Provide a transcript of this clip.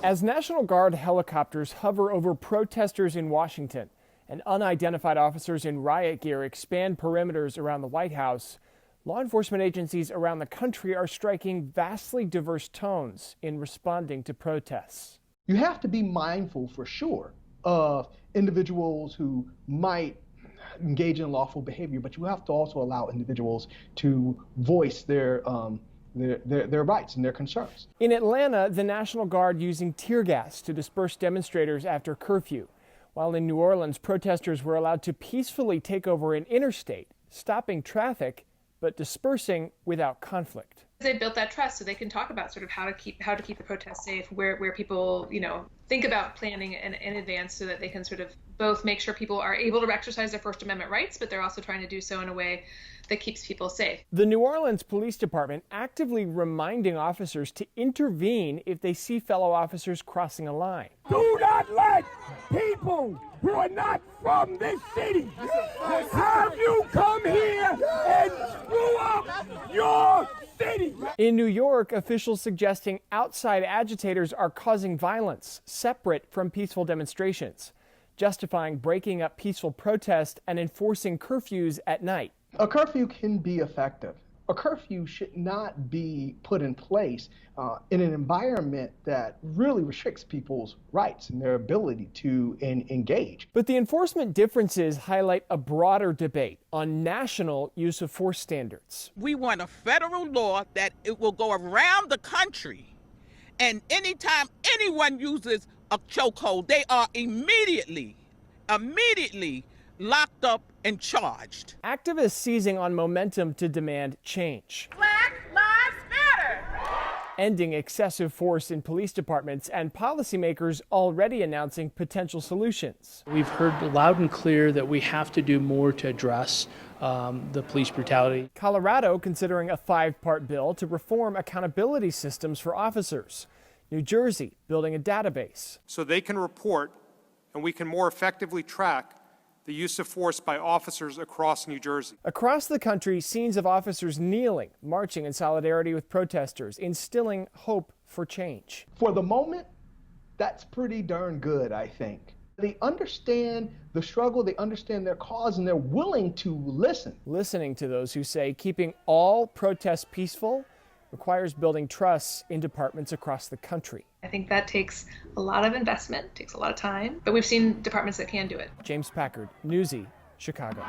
As National Guard helicopters hover over protesters in Washington and unidentified officers in riot gear expand perimeters around the White House, law enforcement agencies around the country are striking vastly diverse tones in responding to protests. You have to be mindful, for sure, of individuals who might engage in lawful behavior, but you have to also allow individuals to voice their rights and their concerns. In Atlanta, the National Guard using tear gas to disperse demonstrators after curfew, while in New Orleans, protesters were allowed to peacefully take over an interstate, stopping traffic but dispersing without conflict. They built that trust so they can talk about sort of how to keep the protests safe, where people, think about planning in advance so that they can sort of both make sure people are able to exercise their First Amendment rights, but they're also trying to do so in a way that keeps people safe. The New Orleans Police Department actively reminding officers to intervene if they see fellow officers crossing a line. Do not let people who are not from this city have you come here and screw up your city. In New York, officials suggesting outside agitators are causing violence separate from peaceful demonstrations, justifying breaking up peaceful protest and enforcing curfews at night. A curfew can be effective. A curfew should not be put in place in an environment that really restricts people's rights and their ability to engage. But the enforcement differences highlight a broader debate on national use of force standards. We want a federal law that it will go around the country, and anytime anyone uses a chokehold, they are immediately locked up and charged. Activists seizing on momentum to demand change. Black Lives Matter! Ending excessive force in police departments and policymakers already announcing potential solutions. We've heard loud and clear that we have to do more to address the police brutality. Colorado considering a 5-part bill to reform accountability systems for officers. New Jersey building a database so they can report and we can more effectively track the use of force by officers across New Jersey. Across the country, scenes of officers kneeling, marching in solidarity with protesters, instilling hope for change. For the moment, that's pretty darn good, I think. They understand the struggle, they understand their cause, and they're willing to listen. Listening to those who say keeping all protests peaceful requires building trusts in departments across the country. I think that takes a lot of investment, takes a lot of time, but we've seen departments that can do it. James Packard, Newsy, Chicago.